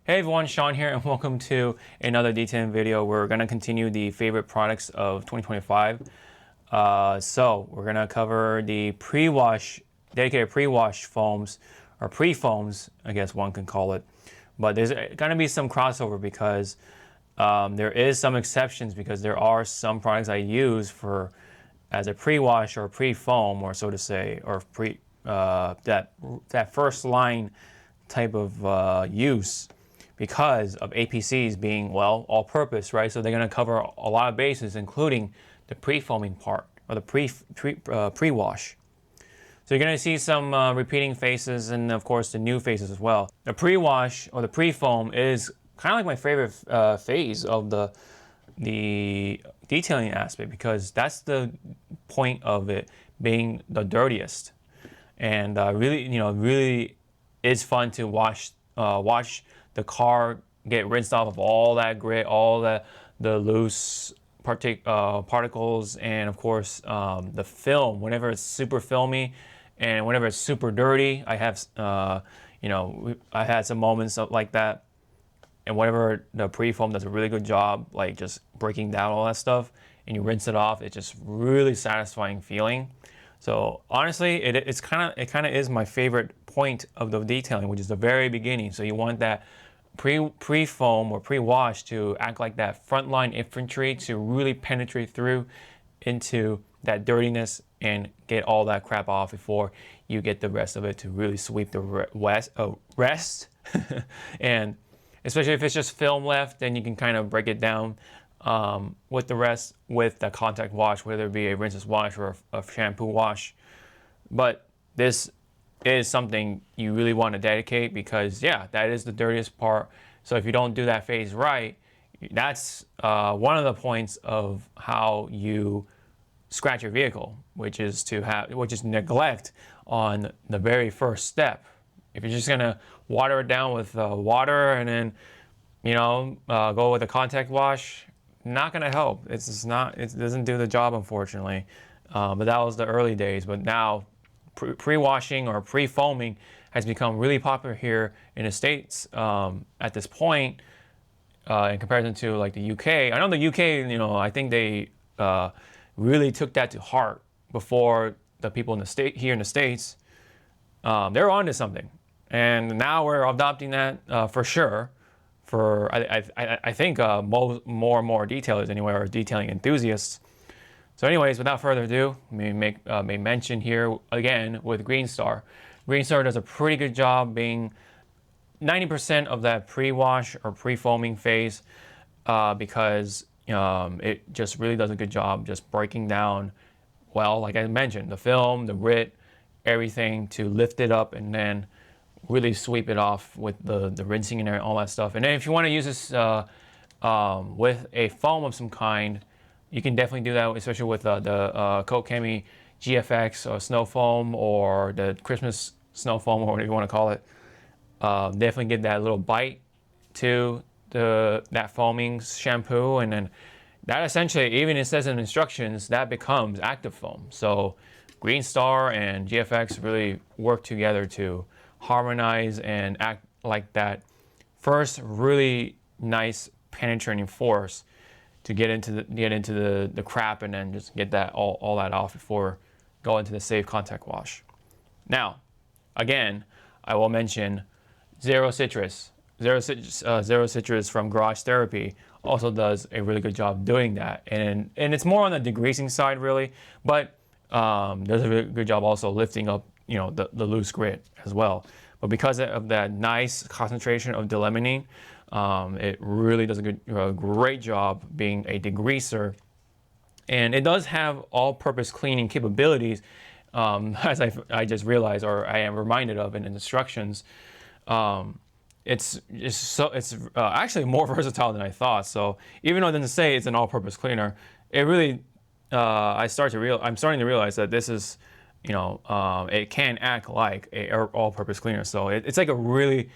Hey everyone, Sean here, and welcome to another detailing video. We're going to continue the favorite products of 2025. So we're going to cover the pre-wash, dedicated pre-wash foams, or pre-foams, I guess one can call it. But there's going to be some crossover because there is some exceptions, because there are some products I use for as a pre-wash or pre-foam, or so to say, or that first line type of use, because of APCs being, well, all-purpose, right? So they're going to cover a lot of bases, including the pre-foaming part, or the pre-wash. So you're going to see some repeating faces, and of course the new faces as well. The pre-wash or the pre-foam is kind of like my favorite phase of the detailing aspect, because that's the point of it being the dirtiest, and really is fun to watch the car get rinsed off of all that grit, all the loose particles, and of course the film. Whenever it's super filmy and whenever it's super dirty, I have I had some moments like that. And whenever the pre-foam does a really good job, like just breaking down all that stuff, and you rinse it off, it's just really satisfying feeling. So honestly, it kind of is my favorite point of the detailing, which is the very beginning. So you want that pre-foam or pre-wash to act like that frontline infantry, to really penetrate through into that dirtiness and get all that crap off before you get the rest of it to really sweep the rest. And especially if it's just film left, then you can kind of break it down with the rest with the contact wash, whether it be a rinseless wash or a shampoo wash. But this is something you really want to dedicate, because yeah, that is the dirtiest part. So if you don't do that phase right, that's one of the points of how you scratch your vehicle, which is neglect on the very first step. If you're just gonna water it down with water and then go with a contact wash, not gonna help. It doesn't do the job, unfortunately. But that was the early days. But now pre-washing or pre-foaming has become really popular here in the States at this point, in comparison to like the UK. I know the UK, I think they really took that to heart before the people in the here in the States. They're onto something, and now we're adopting that for sure. I think more and more detailers anyway, or detailing enthusiasts. So anyways, without further ado, may mention here again with Green Star. Green Star does a pretty good job being 90% of that pre-wash or pre-foaming phase, because it just really does a good job just breaking down, well, like I mentioned, the film, the grit, everything, to lift it up and then really sweep it off with the rinsing and all that stuff. And then if you want to use this with a foam of some kind, you can definitely do that, especially with the Coat Chemi GFX or snow foam, or the Christmas snow foam, or whatever you want to call it. Definitely give that little bite to that foaming shampoo, and then that essentially, even it says in instructions, that becomes active foam. So Green Star and GFX really work together to harmonize and act like that first really nice penetrating force to get into the crap, and then just get that all that off before going to the safe contact wash. Now, again, I will mention Zero Citrus from Garage Therapy also does a really good job doing that, and it's more on the degreasing side really, but does a really good job also lifting up the loose grit as well. But because of that nice concentration of delaminine, it really does a great job being a degreaser, and it does have all-purpose cleaning capabilities, as I just realized, or I am reminded of in the instructions. It's actually more versatile than I thought. So even though it doesn't say it's an all-purpose cleaner, it really I'm starting to realize that this is, it can act like a all-purpose cleaner. So it's like a really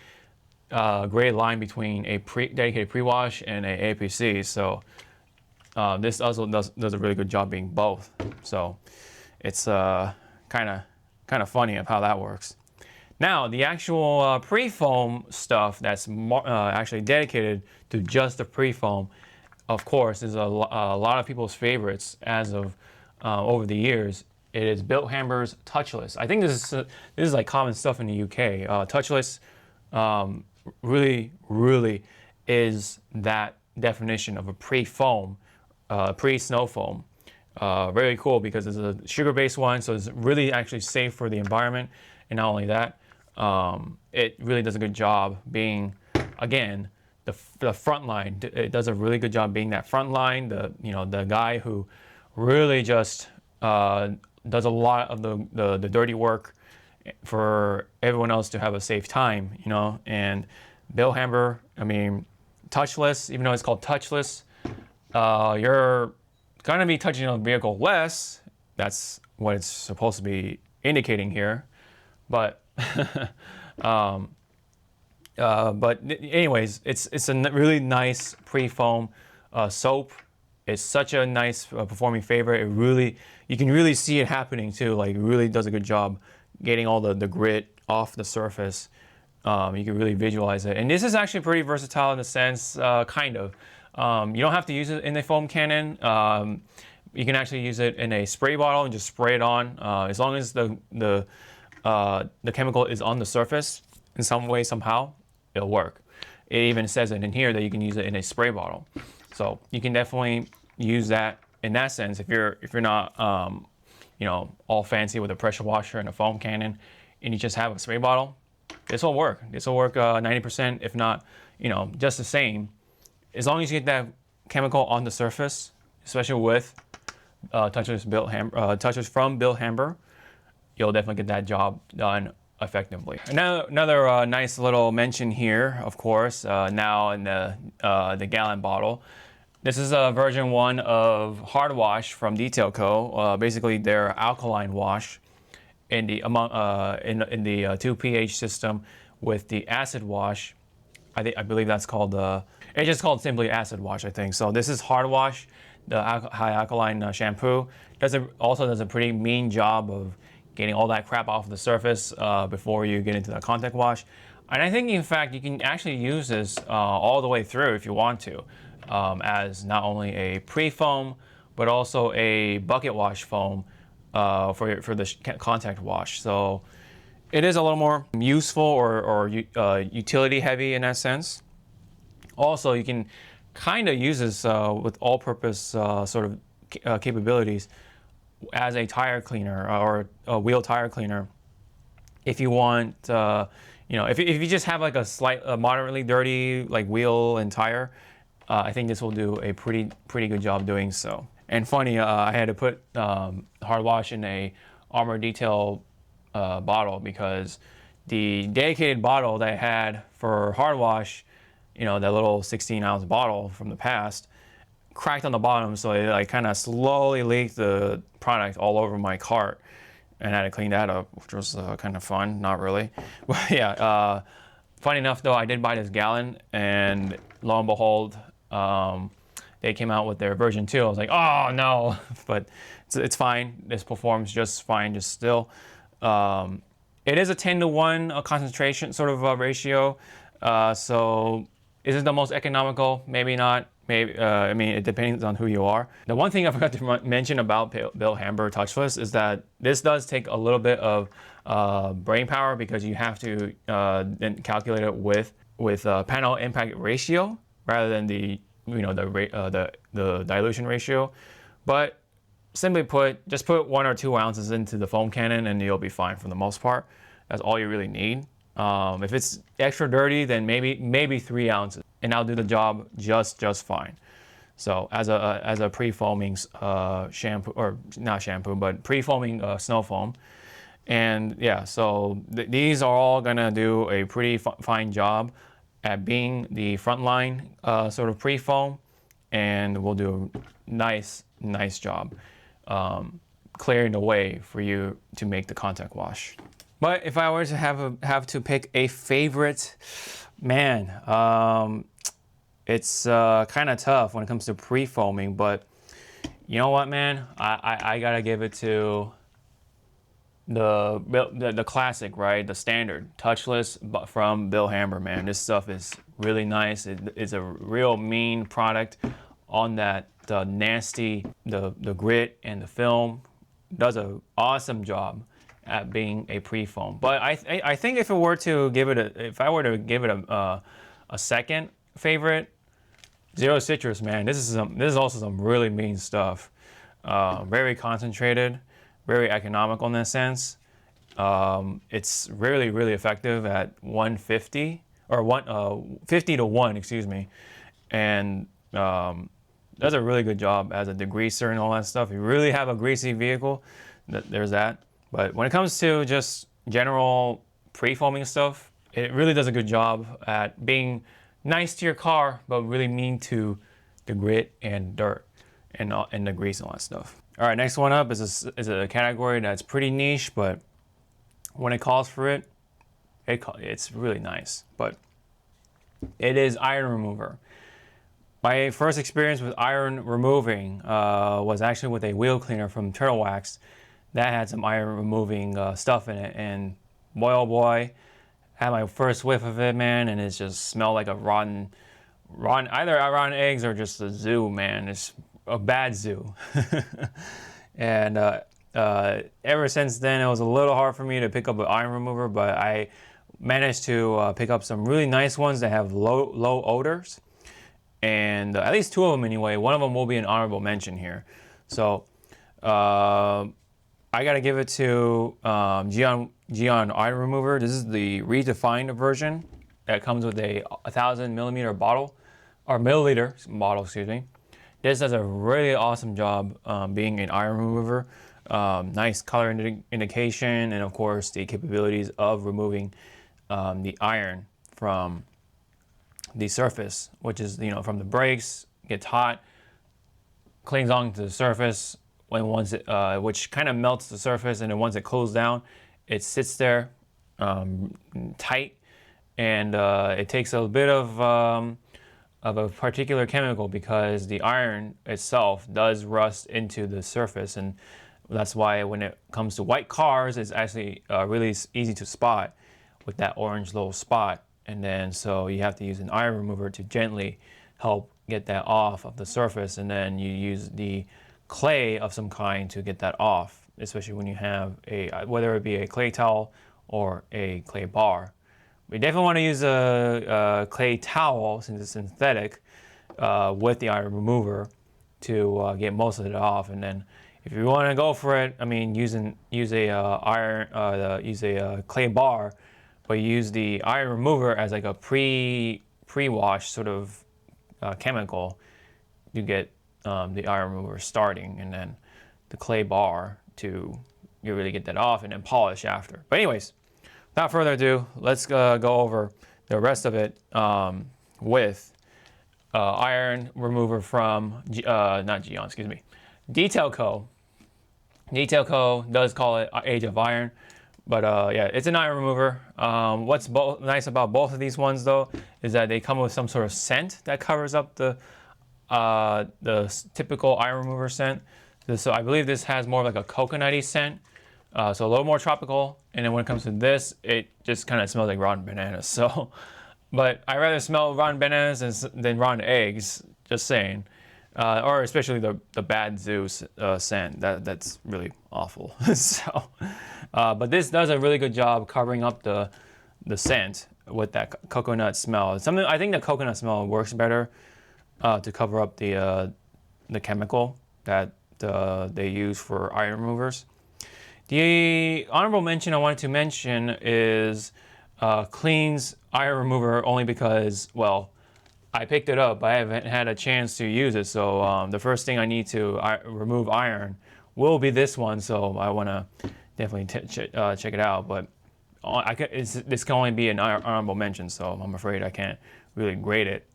gray line between a dedicated pre-wash and a APC. So this also does a really good job being both. So it's kind of funny of how that works. Now, the actual pre-foam stuff that's actually dedicated to just the pre-foam, of course, is a lot of people's favorites as of over the years. It is Bilthamber's Touchless. I think this is like common stuff in the UK. Touchless really is that definition of a pre-foam, pre-snow foam. Very cool because it's a sugar-based one, so it's really actually safe for the environment. And not only that, it really does a good job being, again, the front line. It does a really good job being that front line. The guy who really just does a lot of the dirty work for everyone else to have a safe time. And Bilthamber, I mean, touchless. Even though it's called touchless, you're gonna be touching on the vehicle less. That's what it's supposed to be indicating here. But but anyways, it's a really nice pre-foam soap. It's such a nice performing favorite. You can really see it happening too. Like, it really does a good job getting all the grit off the surface. You can really visualize it. And this is actually pretty versatile in the sense, kind of. You don't have to use it in a foam cannon. You can actually use it in a spray bottle and just spray it on. As long as the chemical is on the surface in some way, somehow, it'll work. It even says it in here that you can use it in a spray bottle. So you can definitely use that in that sense. If you're not all fancy with a pressure washer and a foam cannon, and you just have a spray bottle, this will work. This will work 90%, if not, just the same. As long as you get that chemical on the surface, especially with touchless from Bilthamber, you'll definitely get that job done effectively. Another nice little mention here, of course, now in the gallon bottle. This is a version 1 of Hard Wash from Detail Co. Basically, their alkaline wash in the 2 pH system with the acid wash. I believe that's called it's just called simply acid wash, I think. So this is Hard Wash, the high alkaline shampoo. Also does a pretty mean job of getting all that crap off the surface before you get into the contact wash. And I think, in fact, you can actually use this all the way through if you want to, as not only a pre-foam, but also a bucket wash foam for the contact wash. So it is a little more useful or utility heavy in that sense. Also, you can kind of use this with all-purpose sort of capabilities as a tire cleaner or a wheel tire cleaner. If you want, if you just have like a moderately dirty like wheel and tire, I think this will do a pretty good job doing so. And funny, I had to put Hard Wash in a Armor Detail bottle because the dedicated bottle that I had for Hard Wash, that little 16-ounce bottle from the past, cracked on the bottom, so it like kind of slowly leaked the product all over my cart, and I had to clean that up, which was kind of fun. Not really, but yeah. Funny enough, though, I did buy this gallon, and lo and behold, they came out with their version 2. I was like, oh no, but it's fine. This performs just fine. Just still, it is a 10-to-1 concentration sort of ratio. So is it the most economical? Maybe not. Maybe I mean, it depends on who you are. The one thing I forgot to mention about Bilthamber Touchless is that this does take a little bit of brain power because you have to then calculate it with panel impact ratio rather than the dilution ratio. But simply put, just put 1 or 2 ounces into the foam cannon and you'll be fine for the most part. That's all you really need. If it's extra dirty, then maybe 3 ounces, and I'll do the job just fine. So as a pre-foaming shampoo, or not shampoo, but pre-foaming snow foam, and yeah, so these are all gonna do a pretty fine job at being the frontline sort of pre-foam, and we'll do a nice job clearing the way for you to make the contact wash. But if I were to have to pick a favorite, man, it's kind of tough when it comes to pre-foaming. But you know what, man, I gotta give it to the classic, right? The standard touchless, but from Bill Hamber, man. This stuff is really nice. It's a real mean product on that nasty, the grit and the film. Does an awesome job at being a pre-foam. But I think if I were to give it a second favorite, Zero Citrus, man. This is also some really mean stuff. Very concentrated, very economical in that sense. It's really effective at 150 or 50 to 1, excuse me, and does a really good job as a degreaser and all that stuff. If you really have a greasy vehicle, there's that. But when it comes to just general pre-foaming stuff, it really does a good job at being nice to your car, but really mean to the grit and dirt and the grease and all that stuff. All right, next one up is a category that's pretty niche, but when it calls for it, it's really nice. But it is iron remover. My first experience with iron removing was actually with a wheel cleaner from Turtle Wax that had some iron removing stuff in it, and boy oh boy, had my first whiff of it, man, and it just smelled like a rotten either rotten eggs or just a zoo, man. It's a bad zoo. And ever since then, it was a little hard for me to pick up an iron remover, but I managed to pick up some really nice ones that have low odors, and at least two of them anyway. One of them will be an honorable mention here. So I gotta give it to Geon iron remover. This is the redefined version that comes with a 1,000 milliliter bottle, or milliliter bottle, excuse me. This does a really awesome job being an iron remover. Nice color indication, and of course the capabilities of removing the iron from the surface, which is, from the brakes, gets hot, clings onto the surface, which kind of melts the surface, and then once it cools down, it sits there tight, and it takes a bit of a particular chemical, because the iron itself does rust into the surface, and that's why when it comes to white cars, it's actually really easy to spot with that orange little spot. And then so you have to use an iron remover to gently help get that off of the surface, and then you use the clay of some kind to get that off, especially when you have whether it be a clay towel or a clay bar. We definitely want to use a clay towel, since it's synthetic, with the iron remover to get most of it off. And then if you want to go for it, I mean, use a clay bar, but use the iron remover as like a pre-wash sort of chemical to get the iron remover starting, and then the clay bar to really get that off, and then polish after. But anyways, without further ado, let's go over the rest of it with iron remover from not Geon, excuse me, Detail Co. Detail Co. does call it Age of Iron, but yeah, it's an iron remover. What's nice about both of these ones, though, is that they come with some sort of scent that covers up the typical iron remover scent. So I believe this has more of like a coconutty scent, so a little more tropical. And then when it comes to this, it just kind of smells like rotten bananas. So, but I rather smell rotten bananas than rotten eggs. Just saying, or especially the bad zoo scent. That's really awful. So, but this does a really good job covering up the scent with that coconut smell. I think the coconut smell works better to cover up the chemical that they use for iron removers. The honorable mention I wanted to mention is Clean's iron remover, only because, well, I picked it up, but I haven't had a chance to use it. So the first thing I need to remove iron will be this one. So I want to definitely check it out. But this can only be an honorable mention, so I'm afraid I can't really grade it,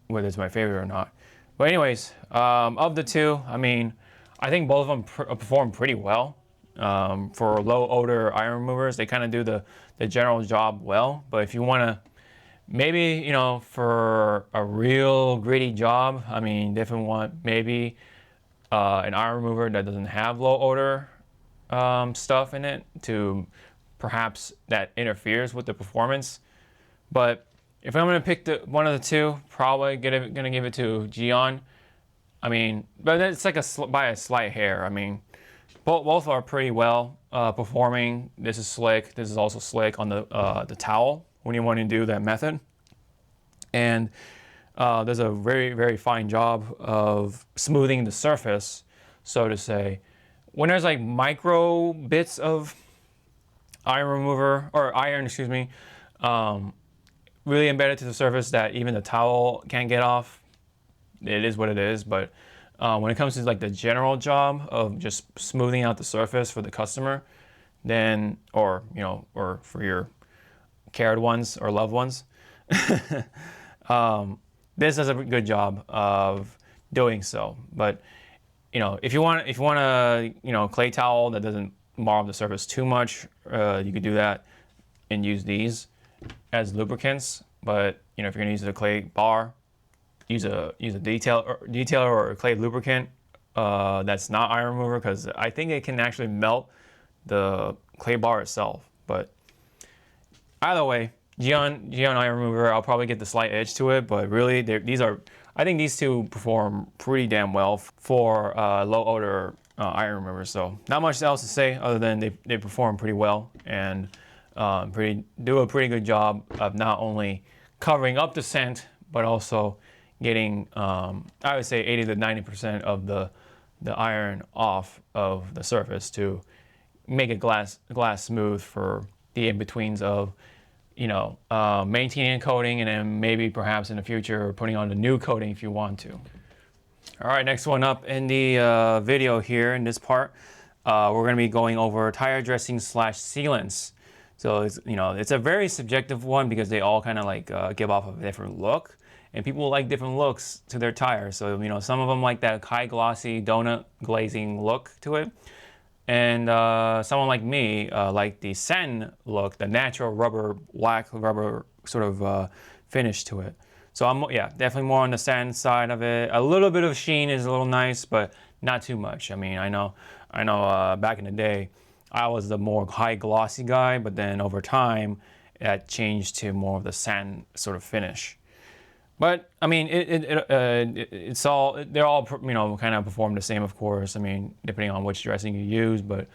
whether it's my favorite or not. But anyways, of the two, I mean, I think both of them perform pretty well. For low odor iron removers, they kind of do the general job well. But if you want to, maybe, for a real gritty job, I mean, definitely want maybe an iron remover that doesn't have low odor stuff in it to perhaps that interferes with the performance. But if I'm gonna pick one of the two, probably gonna give it to Gion. I mean, but it's like by a slight hair. I mean, both are pretty well performing. This is slick. This is also slick on the towel when you want to do that method. And there's a very fine job of smoothing the surface, so to say. When there's like micro bits of iron, excuse me, really embedded to the surface that even the towel can't get off, it is what it is. But when it comes to like the general job of just smoothing out the surface for the customer, then, or for your cared ones or loved ones, this does a good job of doing so. But if you want a clay towel that doesn't mar up the surface too much, you could do that and use these as lubricants. But if you're gonna use a clay bar, use a detailer or a clay lubricant that's not iron remover, because I think it can actually melt the clay bar itself. But either way, Gion iron remover, I'll probably get the slight edge to it, but really I think these two perform pretty damn well for low odor iron removers. So not much else to say other than they perform pretty well and do a pretty good job of not only covering up the scent, but also getting, I would say 80 to 90% of the iron off of the surface to make it glass smooth for the in-betweens of maintaining a coating, and then maybe perhaps in the future putting on a new coating if you want to. All right, next one up in the video here in this part, we're going to be going over tire dressing / sealants. So it's a very subjective one because they all kind of like give off a different look, and people like different looks to their tires. So some of them like that high glossy donut glazing look to it. And someone like me like the satin look, the natural black rubber sort of finish to it. So I'm definitely more on the satin side of it. A little bit of sheen is a little nice, but not too much. I mean, I know back in the day, I was the more high glossy guy, but then over time, that changed to more of the satin sort of finish. But I mean, they're all kind of perform the same, of course. I mean, depending on which dressing you use, but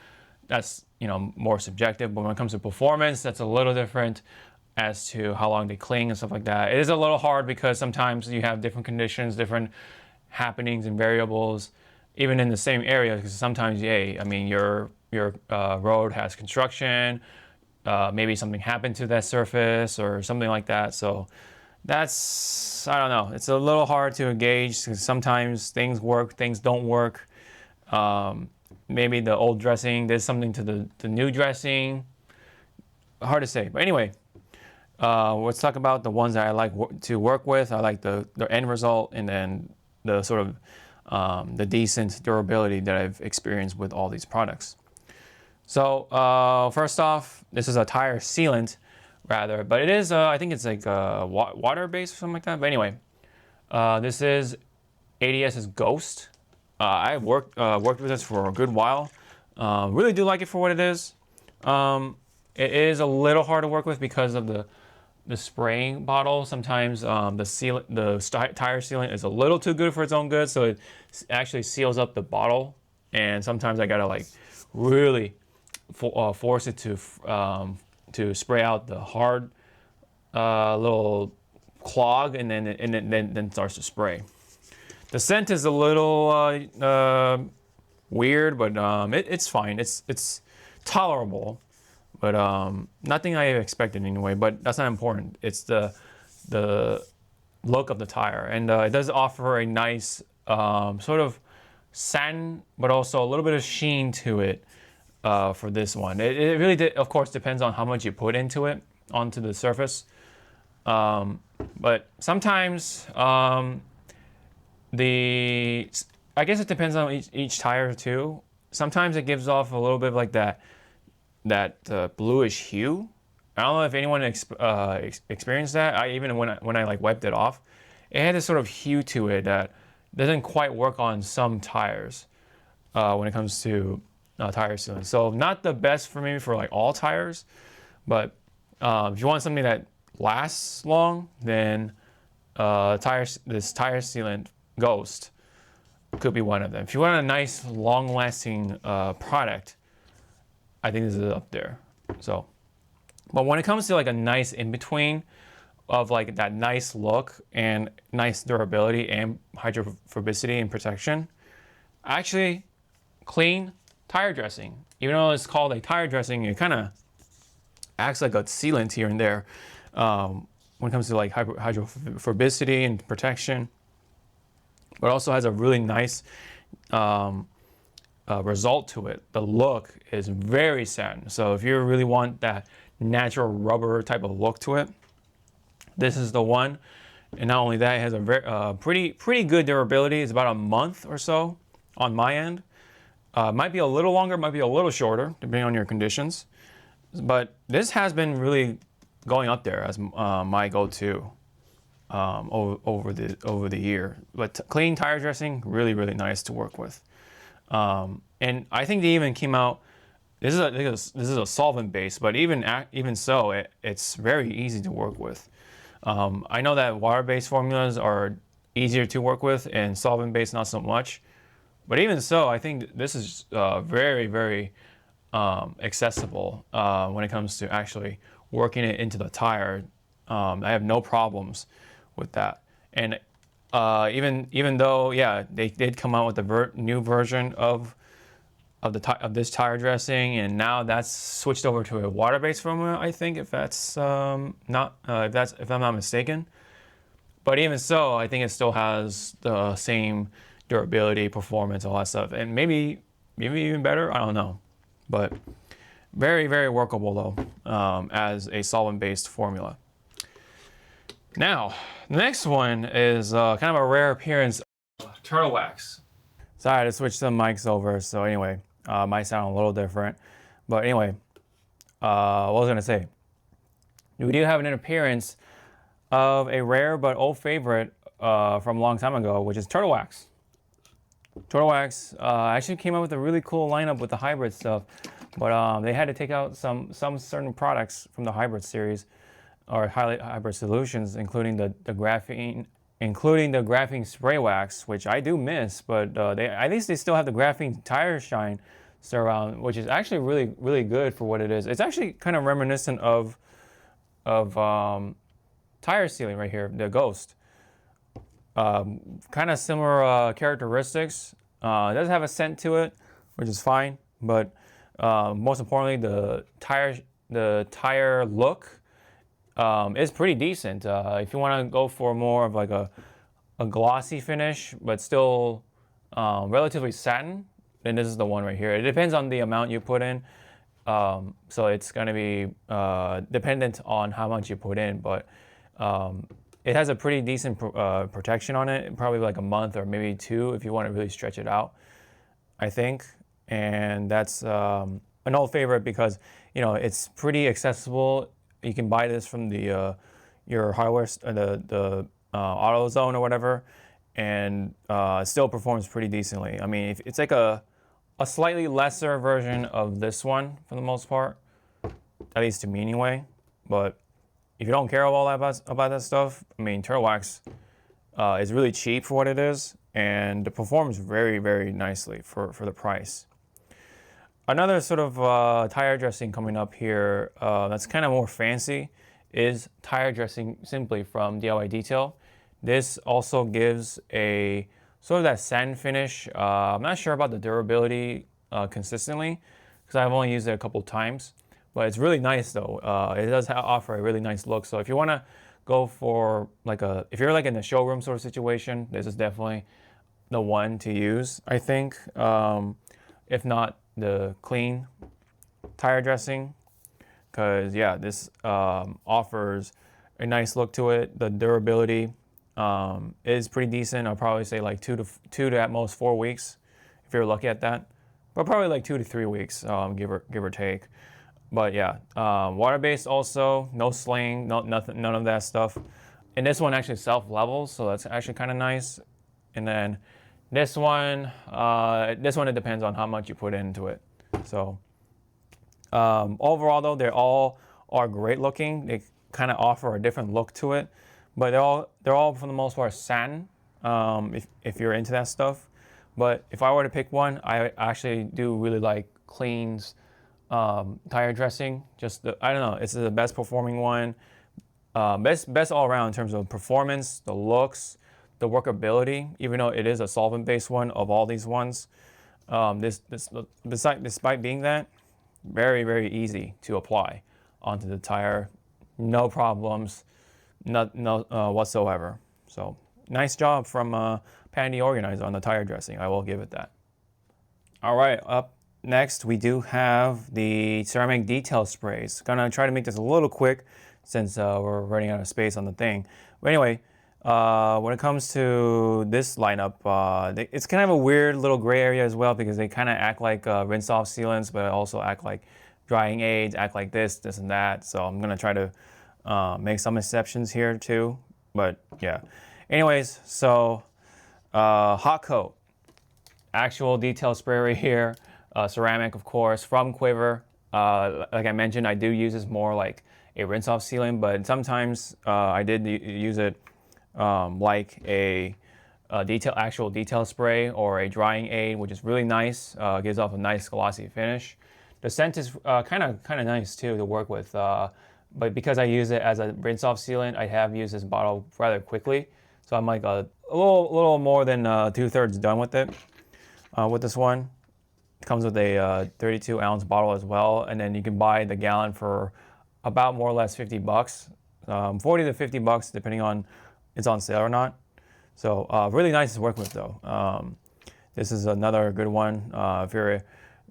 that's more subjective. But when it comes to performance, that's a little different as to how long they cling and stuff like that. It is a little hard because sometimes you have different conditions, different happenings and variables, even in the same area. Because sometimes, I mean, your road has construction, maybe something happened to that surface or something like that. So that's, I don't know, it's a little hard to gauge because sometimes things work, things don't work. Maybe the old dressing did something to the new dressing. Hard to say. But anyway, let's talk about the ones that I like to work with. I like the end result, and then the sort of the decent durability that I've experienced with all these products. So first off, this is a tire sealant, rather, but it is I think it's like water-based or something like that. But anyway, this is ADS's Ghost. I worked with this for a good while. Really do like it for what it is. It is a little hard to work with because of the spraying bottle. Sometimes the tire sealant is a little too good for its own good, so it actually seals up the bottle. And sometimes I gotta like really force it to spray out the hard little clog, and then starts to spray. The scent is a little weird, but it's fine. It's tolerable, but nothing I expected anyway. But that's not important. It's the look of the tire, and it does offer a nice sort of satin, but also a little bit of sheen to it. For this one, it really of course depends on how much you put into it onto the surface, but sometimes I guess it depends on each tire too. Sometimes it gives off a little bit of like that bluish hue. I don't know if anyone experienced that. Even when I like wiped it off, it had this sort of hue to it that doesn't quite work on some tires when it comes to tire sealant. So not the best for me for like all tires, but if you want something that lasts long, then this tire sealant Ghost could be one of them. If you want a nice long-lasting product, I think this is up there. So, but when it comes to like a nice in-between of like that nice look and nice durability and hydrophobicity and protection, actually clean tire dressing. Even though it's called a tire dressing, it kind of acts like a sealant here and there when it comes to like hydrophobicity and protection, but also has a really nice result to it. The look is very satin. So if you really want that natural rubber type of look to it, this is the one. And not only that, it has a very pretty good durability. It's about a month or so on my end. Might be a little longer, might be a little shorter, depending on your conditions. But this has been really going up there as my go-to over the year. But clean tire dressing, really, really nice to work with. And I think they even came out. This is a solvent base, but even so, it's very easy to work with. I know that water-based formulas are easier to work with, and solvent-based not so much. But even so, I think this is very, very accessible when it comes to actually working it into the tire. I have no problems with that. And even though, yeah, they did come out with a new version of this tire dressing, and now that's switched over to a water-based formula, I think, if I'm not mistaken. But even so, I think it still has the same durability, performance, all that stuff, and maybe even better. I don't know, but very, very workable though as a solvent-based formula. Now, the next one is kind of a rare appearance of turtle wax. Sorry, I had to switch the mics over. So anyway, might sound a little different, but anyway, what was I gonna say? We do have an appearance of a rare but old favorite from a long time ago, which is turtle wax. Turtle wax actually came up with a really cool lineup with the hybrid stuff, but they had to take out some certain products from the hybrid series or hybrid solutions, including the graphene spray wax, which I do miss, but at least they still have the graphene tire shine still around, which is actually really, really good for what it is. It's actually kind of reminiscent of tire sealing right here, the Ghost. Kind of similar characteristics. It does have a scent to it, which is fine, but most importantly, the tire look is pretty decent. If you want to go for more of like a glossy finish, but still relatively satin, then this is the one right here. It depends on the amount you put in, so it's going to be dependent on how much you put in, but it has a pretty decent protection on it, probably like a month or maybe 2 if you want to really stretch it out, I think. And that's an old favorite because, you know, it's pretty accessible. You can buy this from the your hardware, the AutoZone or whatever, and it still performs pretty decently. I mean, it's like a slightly lesser version of this one for the most part, at least to me anyway, but if you don't care about that stuff, I mean, turtle wax is really cheap for what it is, and it performs very, very nicely for the price. Another sort of tire dressing coming up here that's kind of more fancy is tire dressing simply from DIY Detail. This also gives a sort of that sand finish. I'm not sure about the durability consistently because I've only used it a couple times. But it's really nice though. It does offer a really nice look. So if you want to go for like if you're like in a showroom sort of situation, this is definitely the one to use, I think. If not the clean tire dressing, because yeah, this offers a nice look to it. The durability is pretty decent. I'll probably say like two to at most 4 weeks, if you're lucky at that. But probably like 2 to 3 weeks, give or take. But yeah, water-based also, no sling, nothing, none of that stuff. And this one actually self-levels, so that's actually kind of nice. And then this one it depends on how much you put into it. So overall though, they all are great looking. They kind of offer a different look to it, but they're all for the most part satin, if you're into that stuff. But if I were to pick one, I actually do really like Clean's tire dressing. I don't know, it's the best performing one. Best all around in terms of performance, the looks, the workability. Even though it is a solvent-based one of all these ones, despite being that, very easy to apply onto the tire, no problems, no whatsoever. So nice job from Pandy Organizer on the tire dressing. I will give it that. All right, up next we do have the ceramic detail sprays. Gonna try to make this a little quick since we're running out of space on the thing. But anyway, when it comes to this lineup, it's kind of a weird little gray area as well, because they kind of act like rinse off sealants, but also act like drying aids, act like this and that. So I'm gonna try to make some exceptions here too. But yeah. Anyways, so hot coat, actual detail spray right here, ceramic of course from Quiver. Like I mentioned, I do use this more like a rinse off sealant, but sometimes I did use it like a actual detail spray or a drying aid, which is really nice. Gives off a nice glossy finish. The scent is kind of nice too to work with, but because I use it as a rinse off sealant, I have used this bottle rather quickly. So I'm like a little more than 2/3 done with it. With this one, it comes with a 32 ounce bottle as well, and then you can buy the gallon for about more or less $50, 40 to $50 depending on it's on sale or not. So really nice to work with though. This is another good one if you're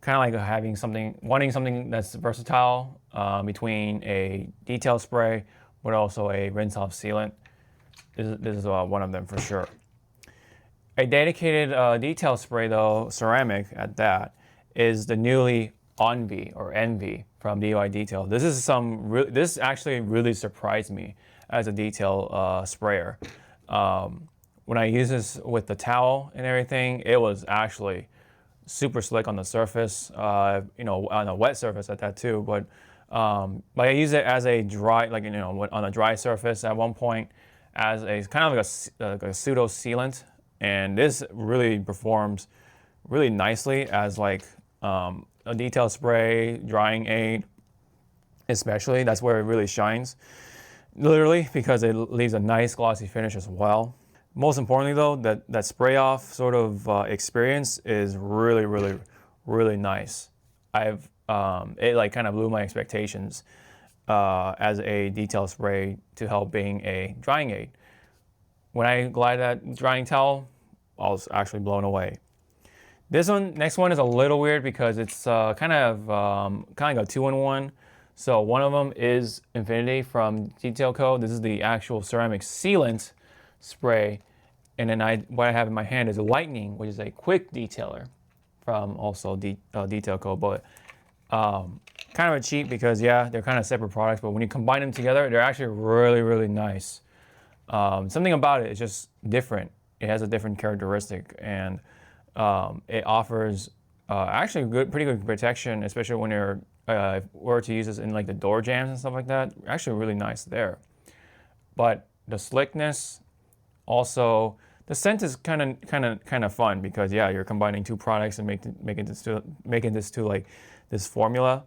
kind of like wanting something that's versatile between a detail spray but also a rinse off sealant. This is one of them for sure. A dedicated detail spray though, ceramic at that, is the newly Envy from DIY Detail. This actually really surprised me as a detail sprayer. When I use this with the towel and everything, it was actually super slick on the surface, on a wet surface at that too. But I use it as a dry, on a dry surface at one point as a kind of like a pseudo sealant, and this really performs really nicely as like a detail spray, drying aid, especially. That's where it really shines, literally, because it leaves a nice glossy finish as well. Most importantly though, that spray off sort of experience is really nice. It like kind of blew my expectations as a detail spray to help being a drying aid. When I glide that drying towel, I was actually blown away. Next one is a little weird because it's kind of like a 2-in-1. So one of them is Infinity from Detail Co. This is the actual ceramic sealant spray, and then what I have in my hand is a Lightning, which is a quick detailer from also Detail Co. But kind of a cheat because yeah, they're kind of separate products, but when you combine them together, they're actually really nice. Something about it is just different. It has a different characteristic, and it offers actually pretty good protection, especially when you're were to use this in like the door jams and stuff like that. Actually really nice there. But the slickness, also the scent is kind of fun because yeah, you're combining two products and making this to like this formula.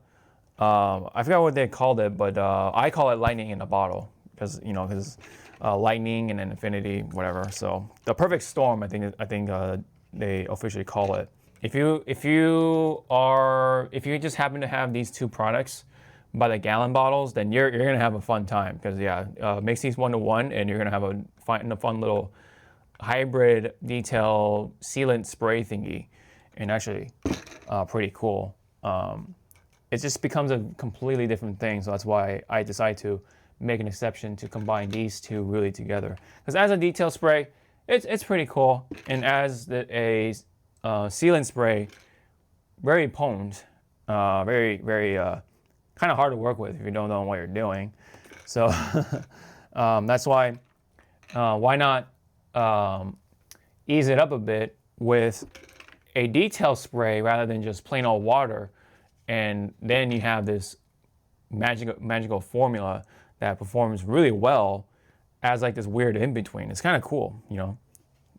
I forgot what they called it, but I call it Lightning in a bottle because Lightning and then Infinity, whatever. So the perfect storm, I think they officially call it. If you just happen to have these two products by the gallon bottles, then you're gonna have a fun time because yeah, mix these 1-to-1 and you're gonna have a fun little hybrid detail sealant spray thingy, and actually pretty cool. It just becomes a completely different thing, so that's why I decided to make an exception to combine these two really together. Because as a detail spray, it's pretty cool, and as a sealant spray, very potent, very kind of hard to work with if you don't know what you're doing. So that's why not ease it up a bit with a detail spray rather than just plain old water and then you have this magical formula that performs really well as like this weird in between. It's kind of cool, you know.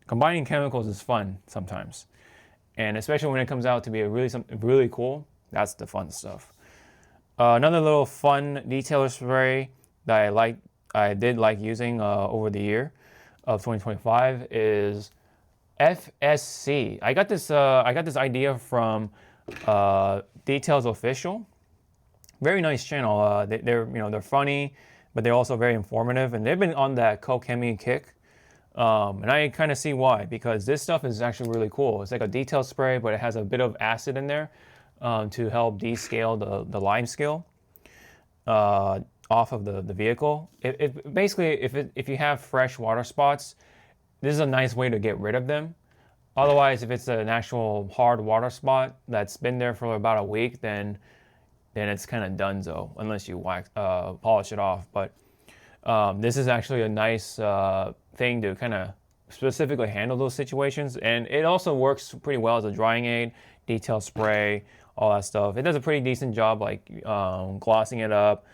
Combining chemicals is fun sometimes, and especially when it comes out to be really cool. That's the fun stuff. Another little fun detailer spray that I did like using over the year of 2025 is FSC. I got this idea from Details Official. Very nice channel. They're funny, but they're also very informative, and they've been on that co-chemi kick. And I kind of see why, because this stuff is actually really cool. It's like a detail spray, but it has a bit of acid in there to help descale the lime scale off of the vehicle. Basically, if you have fresh water spots, this is a nice way to get rid of them. Otherwise, if it's an actual hard water spot that's been there for about a week, then it's kind of donezo unless you polish it off. But this is actually a nice thing to kind of specifically handle those situations, and it also works pretty well as a drying aid, detail spray, all that stuff. It does a pretty decent job, like glossing it up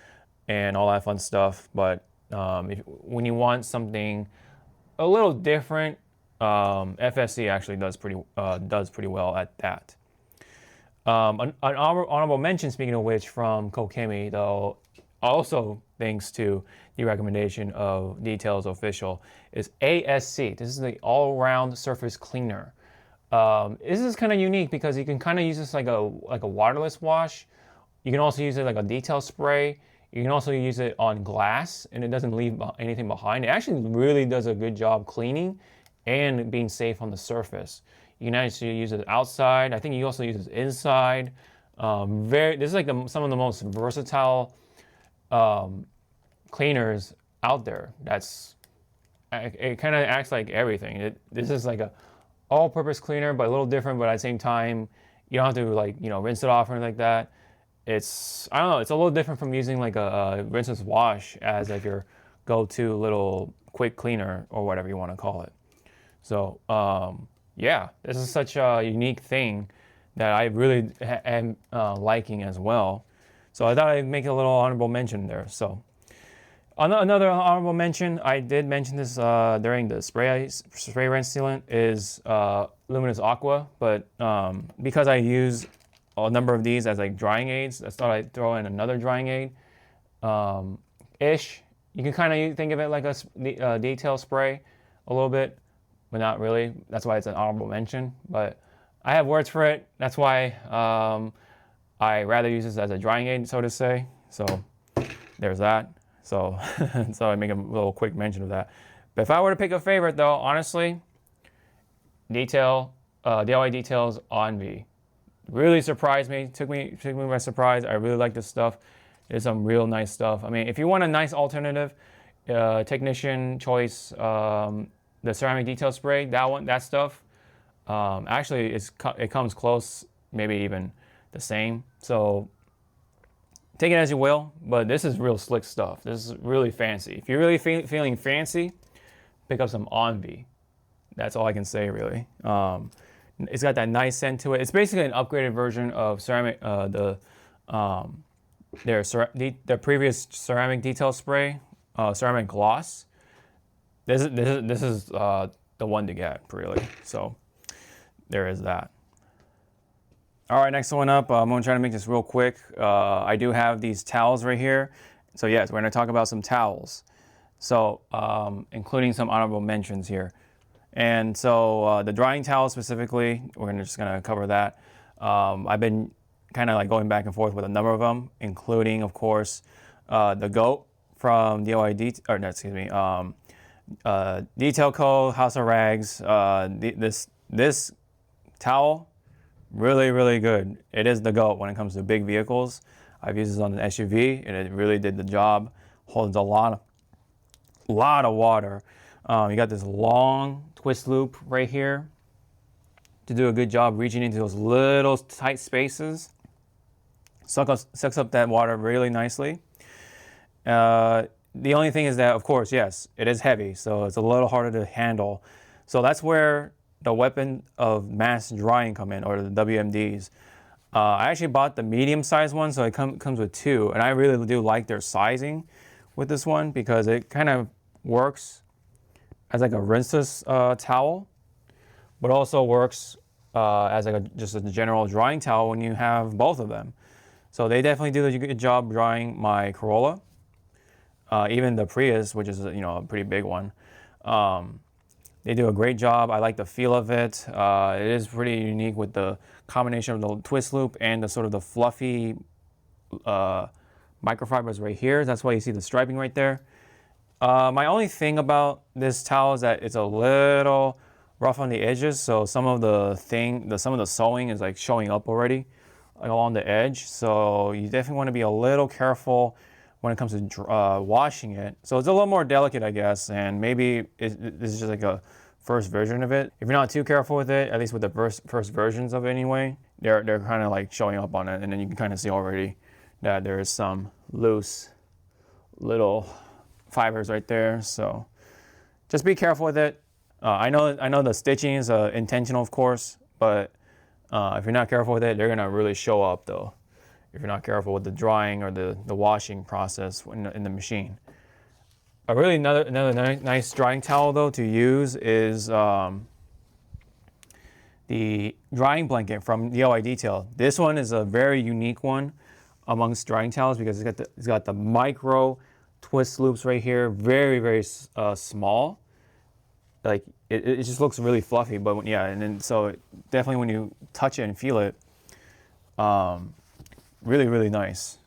and all that fun stuff. But when you want something a little different, FSC actually does pretty well at that. An honorable mention, speaking of which, from Kokemi, though, also thanks to the recommendation of Details Official, is ASC. This is the all-around surface cleaner. This is kind of unique because you can kind of use this like a waterless wash. You can also use it like a detail spray. You can also use it on glass, and it doesn't leave anything behind. It actually really does a good job cleaning and being safe on the surface. You can actually use it outside. I think you also use it inside. This is like some of the most versatile cleaners out there. It kind of acts like everything. This is like a all-purpose cleaner, but a little different. But at the same time, you don't have to rinse it off or anything like that. I don't know. It's a little different from using like a rinseless wash as like your go-to little quick cleaner or whatever you want to call it. So yeah, this is such a unique thing that I really am liking as well. So I thought I'd make a little honorable mention there. So another honorable mention, I did mention this during the spray rinse sealant, is Luminous Aqua, but because I use a number of these as like drying aids, I thought I'd throw in another drying aid. You can kind of think of it like a detail spray a little bit, but not really. That's why it's an honorable mention. But I have words for it. That's why I rather use this as a drying aid, so to say. So there's that. So I make a little quick mention of that. But if I were to pick a favorite, though, honestly, DIY Details On V. Really surprised me. Took me by surprise. I really like this stuff. It's some real nice stuff. I mean, if you want a nice alternative, technician choice, the ceramic detail spray, that stuff, actually it comes close, maybe even the same. So take it as you will, but this is real slick stuff. This is really fancy. If you're really feeling fancy, pick up some Envy. That's all I can say, really. It's got that nice scent to it. It's basically an upgraded version of ceramic, their previous ceramic detail spray, ceramic gloss. This is the one to get, really. So there is that. All right, next one up. I'm gonna try to make this real quick. I do have these towels right here. So yes, we're gonna talk about some towels. So including some honorable mentions here. And so the drying towel specifically, we're just gonna cover that. I've been kind of like going back and forth with a number of them, including, of course, the GOAT from Detail Co. House of Rags. This towel, really, really good. It is the GOAT when it comes to big vehicles. I've used this on an SUV, and it really did the job. Holds a lot of water. You got this long twist loop right here to do a good job reaching into those little tight spaces. Sucks up that water really nicely. The only thing is that, of course, yes, it is heavy, so it's a little harder to handle. So that's where the weapon of mass drying come in, or the WMDs. I actually bought the medium-sized one, so it comes with two, and I really do like their sizing with this one because it kind of works as like a rinseless towel, but also works as like just a general drying towel when you have both of them. So they definitely do a good job drying my Corolla, even the Prius, which is a pretty big one. They do a great job. I like the feel of it. It is pretty unique with the combination of the twist loop and the sort of the fluffy microfibers right here. That's why you see the striping right there. My only thing about this towel is that it's a little rough on the edges. So some of the sewing is like showing up already, like along the edge. So you definitely want to be a little careful when it comes to washing it. So it's a little more delicate, I guess, and maybe this is just like a first version of it. If you're not too careful with it, at least with the first versions of it anyway, they're kind of like showing up on it, and then you can kind of see already that there is some loose little fibers right there. So just be careful with it. I know the stitching is intentional, of course, but if you're not careful with it, they're gonna really show up though, if you're not careful with the drying or the washing process in the machine. Another nice drying towel though to use is the drying blanket from DIY Detail. This one is a very unique one amongst drying towels because it's got the micro twist loops right here, very small. Like it just looks really fluffy, but yeah, and then so definitely when you touch it and feel it, really nice.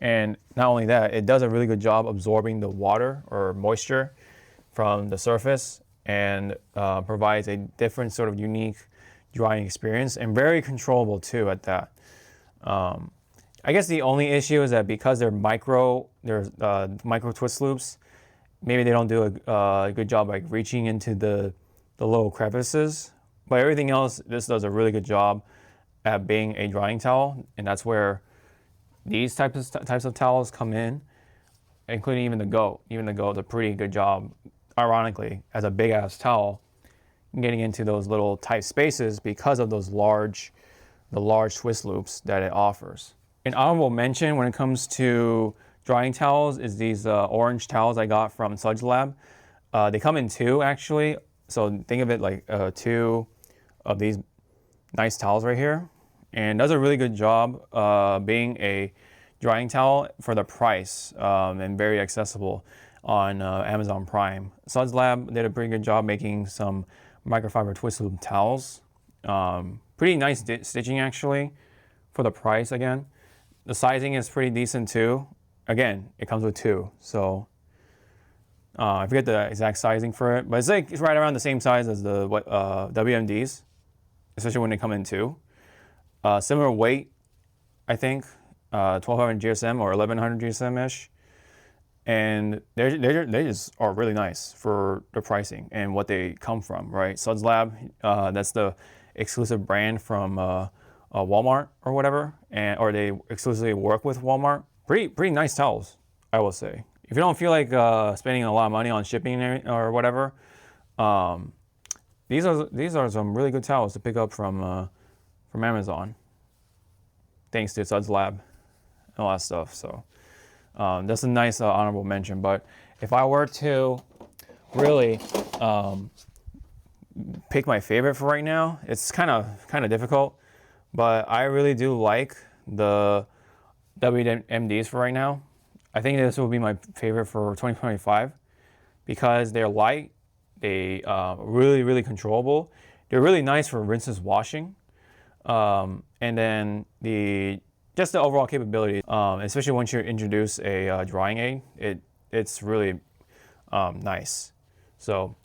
And not only that, it does a really good job absorbing the water or moisture from the surface and provides a different sort of unique drying experience and very controllable too at that. I guess the only issue is that because they're micro twist loops, maybe they don't do a good job like reaching into the little crevices. But everything else, this does a really good job at being a drying towel, and that's where these types of towels come in, including even the Goat. Even the Goat does a pretty good job, ironically, as a big ass towel, getting into those little tight spaces because of the large twist loops that it offers. An honorable mention when it comes to drying towels is these orange towels I got from Suds Lab. They come in two actually, so think of it like two of these nice towels right here, and does a really good job being a drying towel for the price, and very accessible on Amazon Prime. Suds Lab did a pretty good job making some microfiber twist loop towels. Pretty nice stitching actually for the price again. The sizing is pretty decent too. Again, it comes with two, so I forget the exact sizing for it, but it's right around the same size as the WMDs, especially when they come in two. Similar weight, I think, 1200 GSM or 1100 GSM-ish. And they just are really nice for the pricing and what they come from, right? Suds Lab, that's the exclusive brand from Walmart or whatever, or they exclusively work with Walmart. Pretty nice towels, I will say. If you don't feel like spending a lot of money on shipping or whatever, these are some really good towels to pick up from Amazon, thanks to Suds Lab and all that stuff. So that's a nice honorable mention. But if I were to really pick my favorite for right now, it's kind of difficult. But I really do like the WMDs for right now. I think this will be my favorite for 2025 because they're light, they really controllable. They're really nice for rinseless washing, and then just the overall capability, especially once you introduce a drying aid, it's really nice. So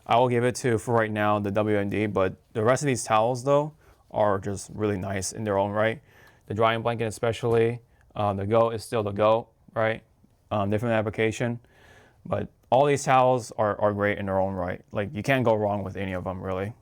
I will give it to, for right now, the WMD, but the rest of these towels though are just really nice in their own right. The drying blanket especially, the Goat is still the Goat, right? Different application, but all these towels are great in their own right. Like you can't go wrong with any of them really.